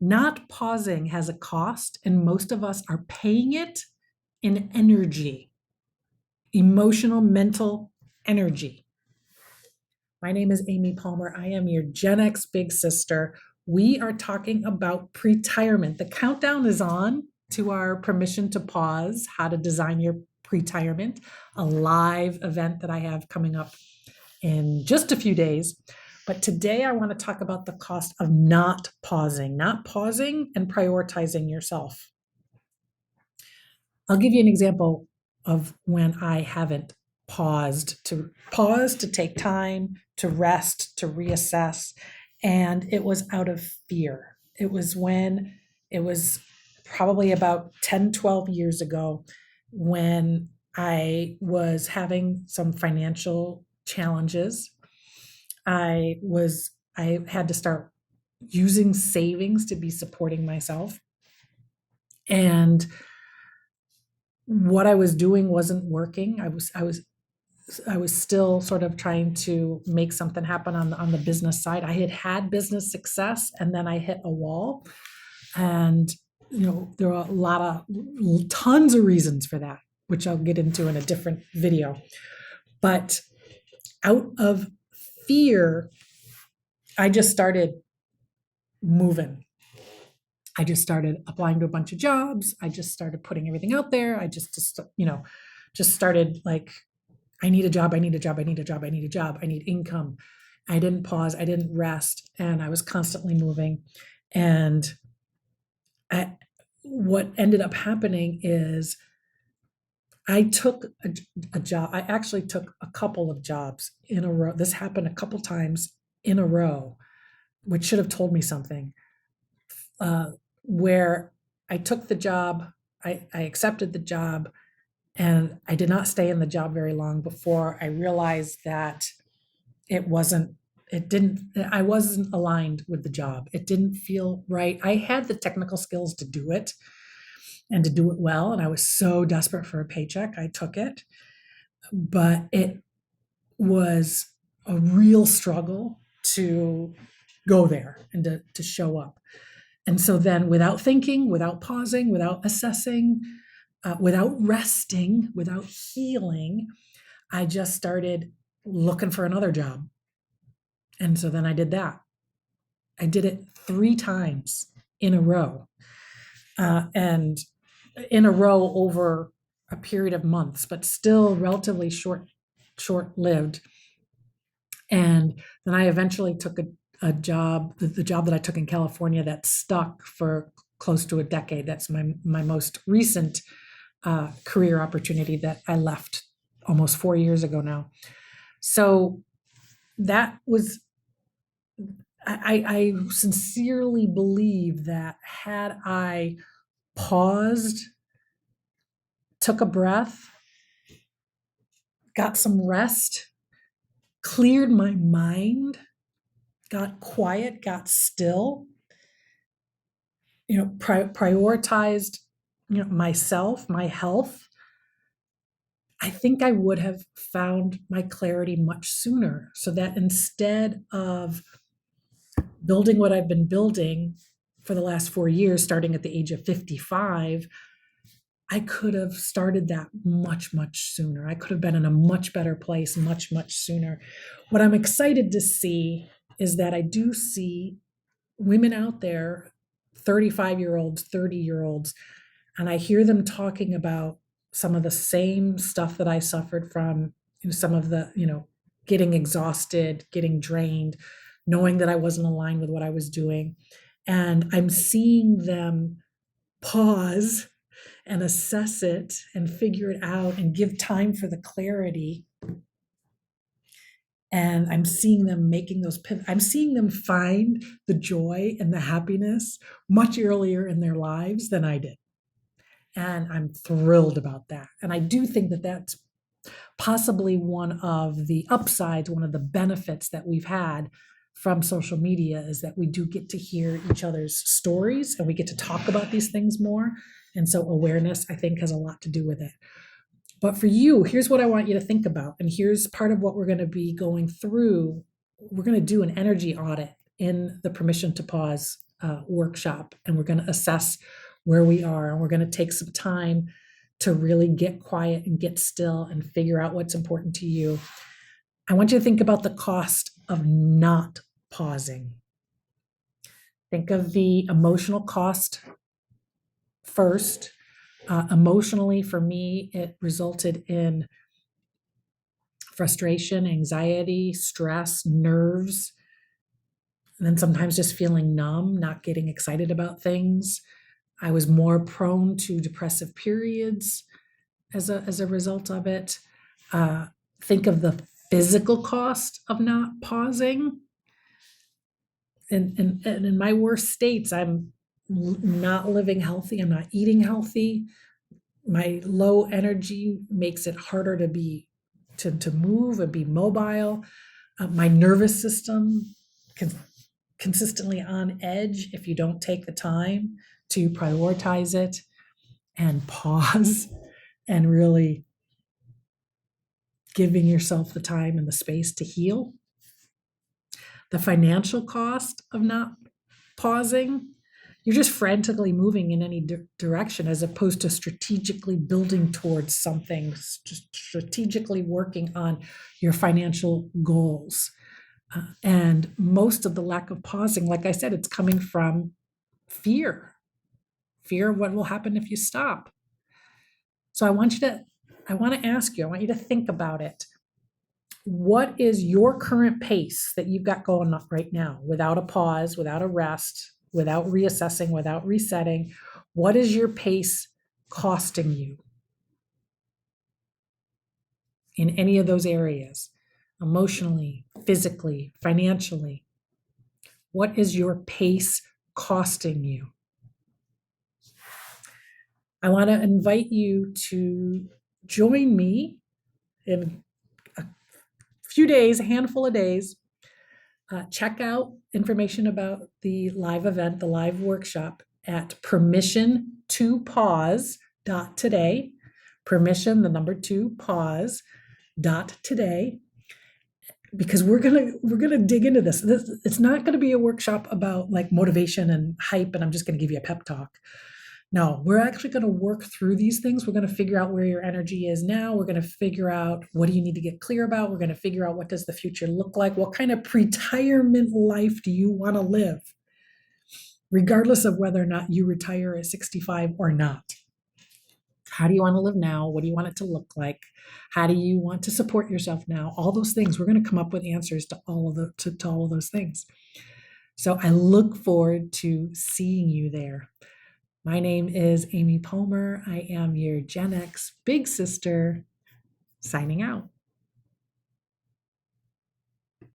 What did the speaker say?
Not pausing has a cost, and most of us are paying it in energy, emotional, mental energy. My name is Amy Palmer. I am your GenX Big Sister. We are talking about pretirement. The countdown is on to our permission to pause, how to design your pretirement, a live event that I have coming up in just a few days. But today I want to talk about the cost of not pausing and prioritizing yourself. I'll give you an example of when I haven't paused to take time, to rest, to reassess. And it was out of fear. It was probably about 10, 12 years ago when I was having some financial challenges. I had to start using savings to be supporting myself. And what I was doing wasn't working. I was still sort of trying to make something happen on the business side. I had business success, and then I hit a wall. And there are tons of reasons for that, which I'll get into in a different video. But out of fear, I just started moving. I just started applying to a bunch of jobs. I just started putting everything out there. I just started like, I need a job. I need a job. I need a job. I need a job. I need income. I didn't pause. I didn't rest. And I was constantly moving. And what ended up happening is I took a job. I actually took a couple of jobs in a row. This happened a couple times in a row, which should have told me something. Where I took the job, I accepted the job, and I did not stay in the job very long before I realized that I wasn't aligned with the job. It didn't feel right. I had the technical skills to do it and to do it well. And I was so desperate for a paycheck. I took it, but it was a real struggle to go there and to show up. And so then, without thinking, without pausing, without assessing, without resting, without healing, I just started looking for another job. And so then I did that. I did it 3 times in a row, and in a row over a period of months, but still relatively short-lived. And then I eventually took a job, the job that I took in California that stuck for close to a decade. That's my most recent career opportunity that I left almost 4 years ago now. So that was, I sincerely believe that had I paused, took a breath, got some rest, cleared my mind, got quiet, got still, prioritized, myself, my health, I think I would have found my clarity much sooner. So that instead of building what I've been building for the last 4 years, starting at the age of 55, I could have started that much, much sooner. I could have been in a much better place much, much sooner. What I'm excited to see is that I do see women out there, 35-year-olds, 30-year-olds, and I hear them talking about some of the same stuff that I suffered from, some of the, getting exhausted, getting drained, knowing that I wasn't aligned with what I was doing. And I'm seeing them pause and assess it and figure it out and give time for the clarity. And I'm seeing them making those pivots. I'm seeing them find the joy and the happiness much earlier in their lives than I did. And I'm thrilled about that. And I do think that that's possibly one of the upsides, one of the benefits that we've had from social media, is that we do get to hear each other's stories and we get to talk about these things more. And so awareness, I think, has a lot to do with it. But for you, here's what I want you to think about. And here's part of what we're going to be going through. We're going to do an energy audit in the Permission to Pause workshop, and we're going to assess where we are, and we're going to take some time to really get quiet and get still and figure out what's important to you. I want you to think about the cost of not pausing. Think of the emotional cost first. Emotionally, for me, it resulted in frustration, anxiety, stress, nerves, and then sometimes just feeling numb, not getting excited about things. I was more prone to depressive periods as a result of it. Think of the physical cost of not pausing. And in my worst states, I'm not living healthy. I'm not eating healthy. My low energy makes it harder to move and be mobile. My nervous system consistently on edge if you don't take the time to prioritize it and pause and really giving yourself the time and the space to heal. The financial cost of not pausing, you're just frantically moving in any direction as opposed to strategically building towards something, strategically working on your financial goals. And most of the lack of pausing, like I said, it's coming from fear of what will happen if you stop. So I want to ask you, I want you to think about it. What is your current pace that you've got going on right now without a pause, without a rest, without reassessing, without resetting? What is your pace costing you in any of those areas? Emotionally, physically, financially? What is your pace costing you? I want to invite you to join me in a few days, a handful of days. Check out information about the live event, the live workshop at permission2pause.today. Permission, the number 2, pause.today. Because we're gonna dig into this. It's not gonna be a workshop about like motivation and hype, and I'm just gonna give you a pep talk. No, we're actually going to work through these things. We're going to figure out where your energy is now. We're going to figure out what do you need to get clear about. We're going to figure out what does the future look like. What kind of pretirement life do you want to live, regardless of whether or not you retire at 65 or not? How do you want to live now? What do you want it to look like? How do you want to support yourself now? All those things. We're going to come up with answers to all of those things. So I look forward to seeing you there. My name is Amy Palmer. I am your GenX Big Sister, signing out.